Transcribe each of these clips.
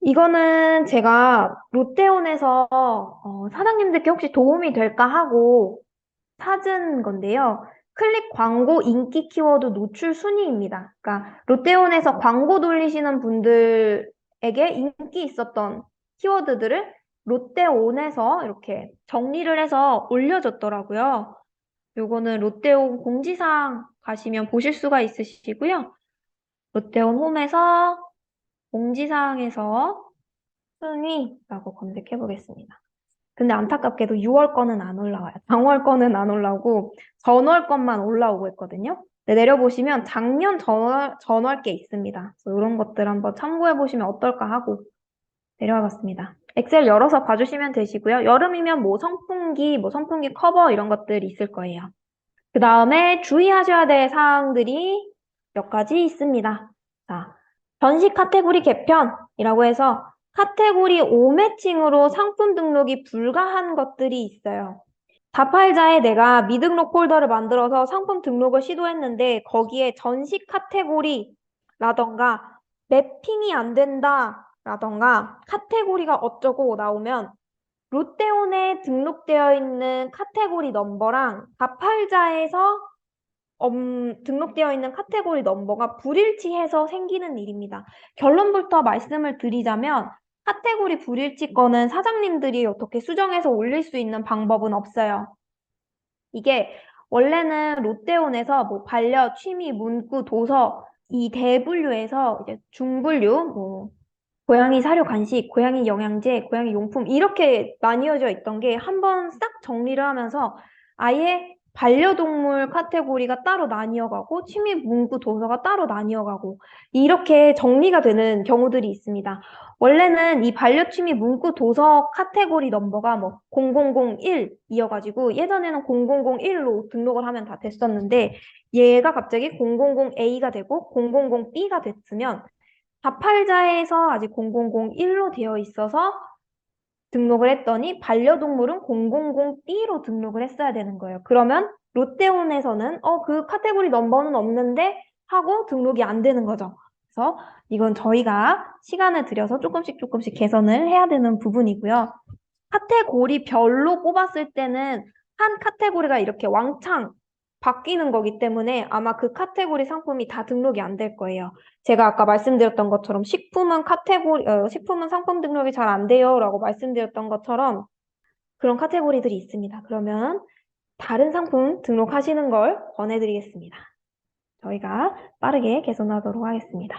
이거는 제가 롯데온에서 사장님들께 혹시 도움이 될까 하고 찾은 건데요. 클릭 광고 인기 키워드 노출 순위입니다. 그러니까 롯데온에서 광고 돌리시는 분들에게 인기 있었던 키워드들을 롯데온에서 이렇게 정리를 해서 올려줬더라고요. 요거는 롯데온 공지사항 가시면 보실 수가 있으시고요. 롯데온 홈에서 공지사항에서 순위라고 검색해 보겠습니다. 근데 안타깝게도 6월 거는 안 올라와요. 당월 거는 안 올라오고 전월 것만 올라오고 있거든요. 네, 내려보시면 작년 전월 게 있습니다. 그래서 이런 것들 한번 참고해 보시면 어떨까 하고 내려와 봤습니다. 엑셀 열어서 봐주시면 되시고요. 여름이면 뭐 선풍기, 뭐 선풍기 커버 이런 것들이 있을 거예요. 그 다음에 주의하셔야 될 사항들이 몇 가지 있습니다. 자, 전시 카테고리 개편이라고 해서 카테고리 5매칭으로 상품 등록이 불가한 것들이 있어요. 자팔자에 내가 미등록 폴더를 만들어서 상품 등록을 시도했는데 거기에 전시 카테고리라던가 매핑이 안 된다라던가 카테고리가 어쩌고 나오면 롯데온에 등록되어 있는 카테고리 넘버랑 자팔자에서 등록되어 있는 카테고리 넘버가 불일치해서 생기는 일입니다. 결론부터 말씀을 드리자면 카테고리 불일치 건은 사장님들이 어떻게 수정해서 올릴 수 있는 방법은 없어요. 이게 원래는 롯데온에서 뭐 반려, 취미, 문구, 도서 이 대분류에서 이제 중분류, 뭐 고양이 사료 간식, 고양이 영양제, 고양이 용품 이렇게 나뉘어져 있던 게 한번 싹 정리를 하면서 아예 반려동물 카테고리가 따로 나뉘어가고 취미 문구 도서가 따로 나뉘어가고 이렇게 정리가 되는 경우들이 있습니다. 원래는 이 반려취미 문구 도서 카테고리 넘버가 뭐 0001이어가지고 예전에는 0001로 등록을 하면 다 됐었는데 얘가 갑자기 000A가 되고 000B가 됐으면 자팔자에서 아직 0001로 되어 있어서 등록을 했더니 반려동물은 000B로 등록을 했어야 되는 거예요. 그러면 롯데온에서는 그 카테고리 넘버는 없는데 하고 등록이 안 되는 거죠. 그래서 이건 저희가 시간을 들여서 조금씩 개선을 해야 되는 부분이고요. 카테고리별로 뽑았을 때는 한 카테고리가 이렇게 왕창 바뀌는 거기 때문에 아마 그 카테고리 상품이 다 등록이 안 될 거예요. 제가 아까 말씀드렸던 것처럼 식품은 상품 등록이 잘 안 돼요 라고 말씀드렸던 것처럼 그런 카테고리들이 있습니다. 그러면 다른 상품 등록하시는 걸 권해드리겠습니다. 저희가 빠르게 개선하도록 하겠습니다.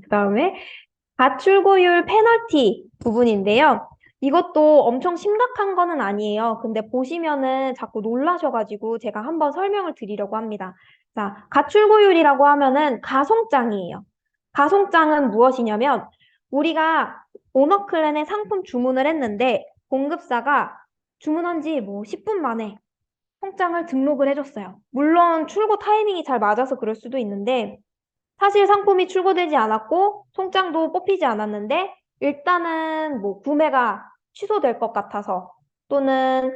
그 다음에 가출고율 페널티 부분인데요. 이것도 엄청 심각한 거는 아니에요. 근데 보시면은 자꾸 놀라셔가지고 제가 한번 설명을 드리려고 합니다. 자, 가출고율이라고 하면은 가송장이에요. 가송장은 무엇이냐면 우리가 오너클랜에 상품 주문을 했는데 공급사가 주문한 지 뭐 10분 만에 송장을 등록을 해줬어요. 물론 출고 타이밍이 잘 맞아서 그럴 수도 있는데 사실 상품이 출고되지 않았고 송장도 뽑히지 않았는데 일단은 뭐 구매가 취소될 것 같아서 또는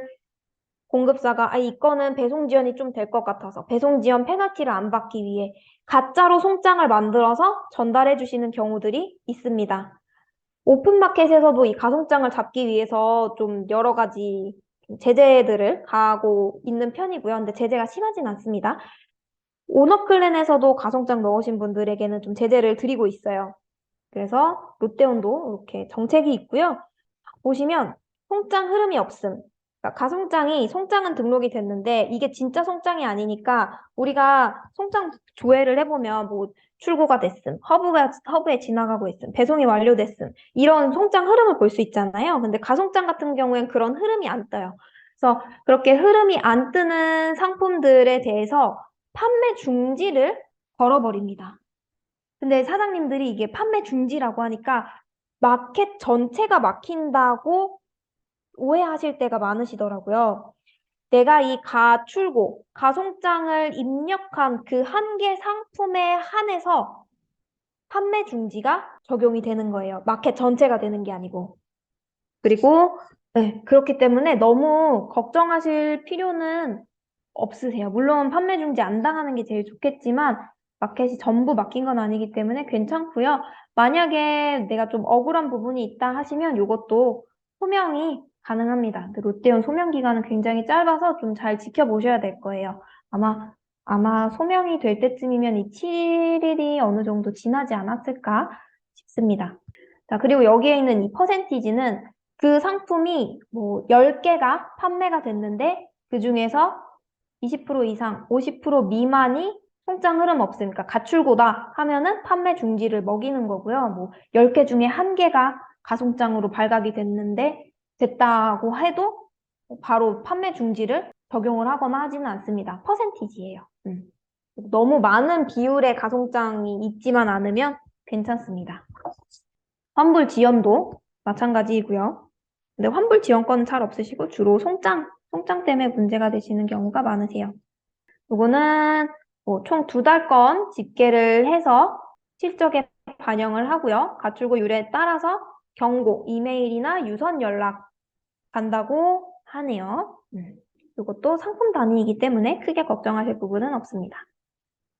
공급사가 이거는 배송 지연이 좀 될 것 같아서 배송 지연 페널티를 안 받기 위해 가짜로 송장을 만들어서 전달해 주시는 경우들이 있습니다. 오픈마켓에서도 이 가송장을 잡기 위해서 좀 여러 가지 제재들을 가하고 있는 편이고요. 근데 제재가 심하진 않습니다. 오너클랜에서도 가성장 넣으신 분들에게는 좀 제재를 드리고 있어요. 그래서 롯데온도 이렇게 정책이 있고요. 보시면 송장 흐름이 없음. 그러니까 가송장이 송장은 등록이 됐는데 이게 진짜 송장이 아니니까 우리가 송장 조회를 해보면 뭐 출고가 됐음, 허브에 지나가고 있음, 배송이 완료됐음 이런 송장 흐름을 볼 수 있잖아요. 근데 가송장 같은 경우엔 그런 흐름이 안 떠요. 그래서 그렇게 흐름이 안 뜨는 상품들에 대해서 판매 중지를 걸어버립니다. 근데 사장님들이 이게 판매 중지라고 하니까 마켓 전체가 막힌다고 오해하실 때가 많으시더라고요. 내가 이 가출고, 가송장을 입력한 그 한 개 상품에 한해서 판매 중지가 적용이 되는 거예요. 마켓 전체가 되는 게 아니고. 그리고 네, 그렇기 때문에 너무 걱정하실 필요는 없으세요. 물론 판매 중지 안 당하는 게 제일 좋겠지만 마켓이 전부 맡긴 건 아니기 때문에 괜찮고요. 만약에 내가 좀 억울한 부분이 있다 하시면 이것도 소명이 가능합니다. 근데 롯데온 소명 기간은 굉장히 짧아서 좀 잘 지켜보셔야 될 거예요. 아마 소명이 될 때쯤이면 이 7일이 어느 정도 지나지 않았을까 싶습니다. 자, 그리고 여기에 있는 이 퍼센티지는 그 상품이 뭐 10개가 판매가 됐는데 그 중에서 20% 이상, 50% 미만이 통장 흐름 없으니까 가출고다 하면은 판매 중지를 먹이는 거고요. 뭐 10개 중에 1개가 가송장으로 발각이 됐다고 해도 바로 판매 중지를 적용을 하거나 하지는 않습니다. 퍼센티지예요. 너무 많은 비율의 가송장이 있지만 않으면 괜찮습니다. 환불 지연도 마찬가지이고요. 근데 환불 지연권은 잘 없으시고 주로 송장 때문에 문제가 되시는 경우가 많으세요. 요거는 총 2달건 집계를 해서 실적에 반영을 하고요. 가출고율에 따라서 경고, 이메일이나 유선 연락 간다고 하네요. 이것도 상품 단위이기 때문에 크게 걱정하실 부분은 없습니다.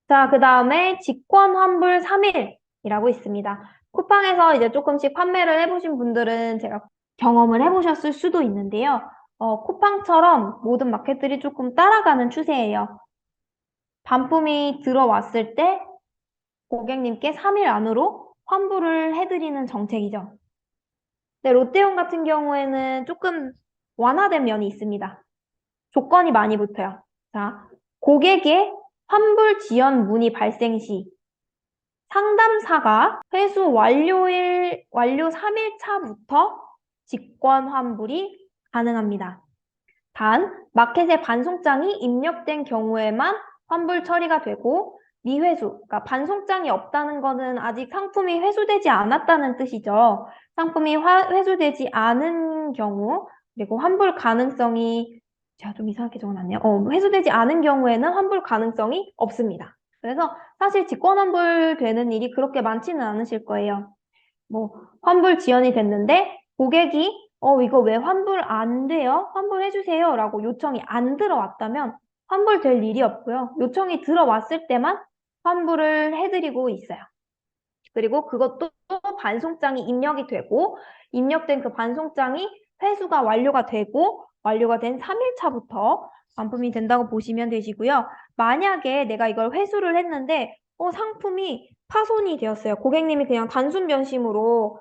자, 그 다음에 직권 환불 3일이라고 있습니다. 쿠팡에서 이제 조금씩 판매를 해보신 분들은 제가 경험을 해보셨을 수도 있는데요. 쿠팡처럼 모든 마켓들이 조금 따라가는 추세예요. 반품이 들어왔을 때 고객님께 3일 안으로 환불을 해드리는 정책이죠. 근데 롯데온 같은 경우에는 조금 완화된 면이 있습니다. 조건이 많이 붙어요. 자, 고객의 환불 지연 문의 발생 시 상담사가 회수 완료 3일 차부터 직권 환불이 가능합니다. 단, 마켓에 반송장이 입력된 경우에만 환불 처리가 되고 미회수, 그러니까 반송장이 없다는 것은 아직 상품이 회수되지 않았다는 뜻이죠. 상품이 회수되지 않은 경우, 그리고 환불 가능성이 제가 좀 이상하게 적어놨네요. 회수되지 않은 경우에는 환불 가능성이 없습니다. 그래서 사실 직권 환불 되는 일이 그렇게 많지는 않으실 거예요. 뭐 환불 지연이 됐는데 고객이 이거 왜 환불 안 돼요? 환불해주세요 라고 요청이 안 들어왔다면 환불될 일이 없고요. 요청이 들어왔을 때만 환불을 해드리고 있어요. 그리고 그것도 반송장이 입력이 되고 입력된 그 반송장이 회수가 완료가 되고 완료가 된 3일 차부터 반품이 된다고 보시면 되시고요. 만약에 내가 이걸 회수를 했는데 상품이 파손이 되었어요. 고객님이 그냥 단순 변심으로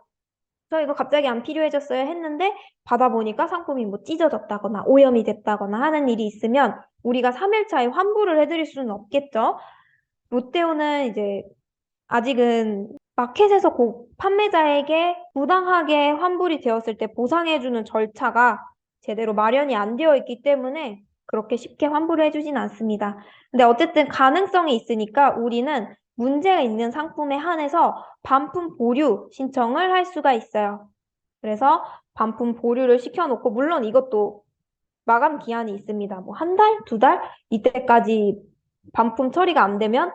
저 이거 갑자기 안 필요해졌어요 했는데 받아보니까 상품이 뭐 찢어졌다거나 오염이 됐다거나 하는 일이 있으면 우리가 3일 차에 환불을 해드릴 수는 없겠죠. 롯데온은 이제 아직은 마켓에서 판매자에게 부당하게 환불이 되었을 때 보상해주는 절차가 제대로 마련이 안 되어 있기 때문에 그렇게 쉽게 환불을 해주진 않습니다. 근데 어쨌든 가능성이 있으니까 우리는 문제가 있는 상품에 한해서 반품 보류 신청을 할 수가 있어요. 그래서 반품 보류를 시켜놓고 물론 이것도 마감 기한이 있습니다. 뭐 1달, 2달 이때까지 반품 처리가 안 되면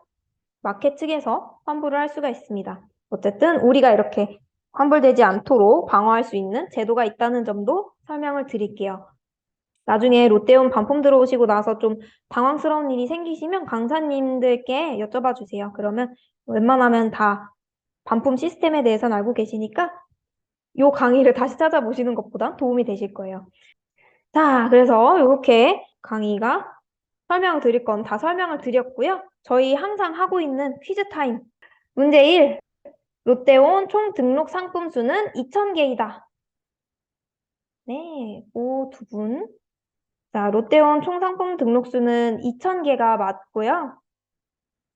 마켓 측에서 환불을 할 수가 있습니다. 어쨌든 우리가 이렇게 환불되지 않도록 방어할 수 있는 제도가 있다는 점도 설명을 드릴게요. 나중에 롯데온 반품 들어오시고 나서 좀 당황스러운 일이 생기시면 강사님들께 여쭤봐 주세요. 그러면 웬만하면 다 반품 시스템에 대해서는 알고 계시니까 이 강의를 다시 찾아보시는 것보다 도움이 되실 거예요. 자, 그래서 이렇게 강의가 설명을 드릴 건 다 설명을 드렸고요. 저희 항상 하고 있는 퀴즈 타임. 문제 1. 롯데온 총 등록 상품 수는 2,000개이다. 네, 오, 2분. 자, 롯데온 총 상품 등록 수는 2,000개가 맞고요.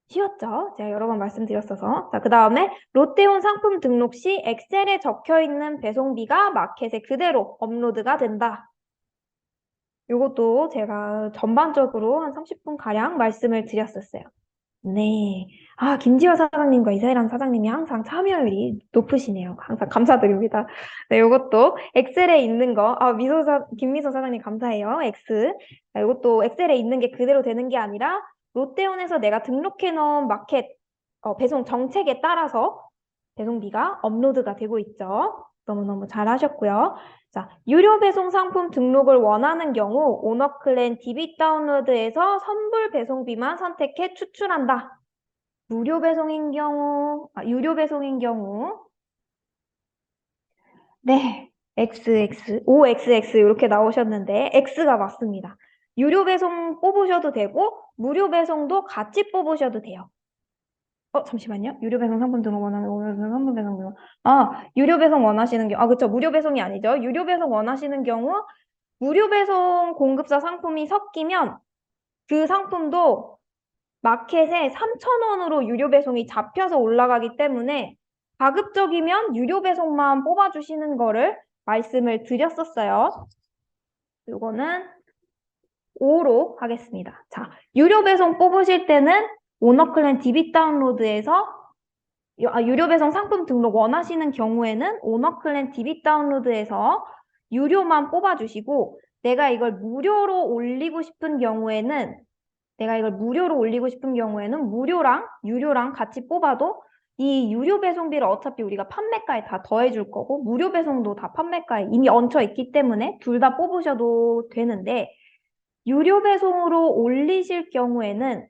쉬웠죠? 제가 여러 번 말씀드렸어서. 자, 그 다음에 롯데온 상품 등록 시 엑셀에 적혀 있는 배송비가 마켓에 그대로 업로드가 된다. 이것도 제가 전반적으로 한 30분가량 말씀을 드렸었어요. 네. 김지호 사장님과 이세람 사장님이 항상 참여율이 높으시네요. 항상 감사드립니다. 네, 이것도 엑셀에 있는 거, 김미소 사장님 감사해요. X. 자, 이것도 엑셀에 있는 게 그대로 되는 게 아니라 롯데온에서 내가 등록해 놓은 마켓 배송 정책에 따라서 배송비가 업로드가 되고 있죠. 너무너무 잘 하셨고요. 자, 유료 배송 상품 등록을 원하는 경우 오너클랜 DB 다운로드에서 선불 배송비만 선택해 추출한다. 유료 배송인 경우 네, XX, OXX 이렇게 나오셨는데 X가 맞습니다. 유료 배송 뽑으셔도 되고 무료 배송도 같이 뽑으셔도 돼요. 잠시만요. 유료 배송 상품 등록 원하는 상품 배송 등록. 유료 배송 원하시는 경우, 그쵸. 무료 배송이 아니죠. 유료 배송 원하시는 경우 무료 배송 공급사 상품이 섞이면 그 상품도 마켓에 3,000원으로 유료 배송이 잡혀서 올라가기 때문에 가급적이면 유료 배송만 뽑아주시는 거를 말씀을 드렸었어요. 이거는 5로 하겠습니다. 자, 유료 배송 뽑으실 때는 오너클랜 DB 다운로드에서 유료 배송 상품 등록 원하시는 경우에는 오너클랜 DB 다운로드에서 유료만 뽑아주시고 내가 이걸 무료로 올리고 싶은 경우에는 무료랑 유료랑 같이 뽑아도 이 유료 배송비를 어차피 우리가 판매가에 다 더해줄 거고 무료 배송도 다 판매가에 이미 얹혀 있기 때문에 둘 다 뽑으셔도 되는데 유료 배송으로 올리실 경우에는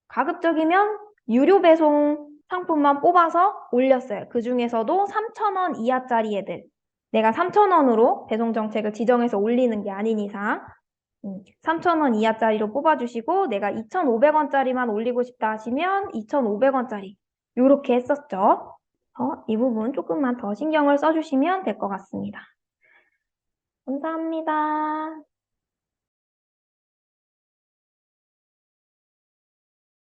가급적이면 유료 배송 상품만 뽑아서 올렸어요. 그 중에서도 3,000원 이하짜리 애들. 내가 3,000원으로 배송 정책을 지정해서 올리는 게 아닌 이상 3,000원 이하짜리로 뽑아주시고 내가 2,500원짜리만 올리고 싶다 하시면 2,500원짜리 이렇게 했었죠. 이 부분 조금만 더 신경을 써주시면 될 것 같습니다. 감사합니다.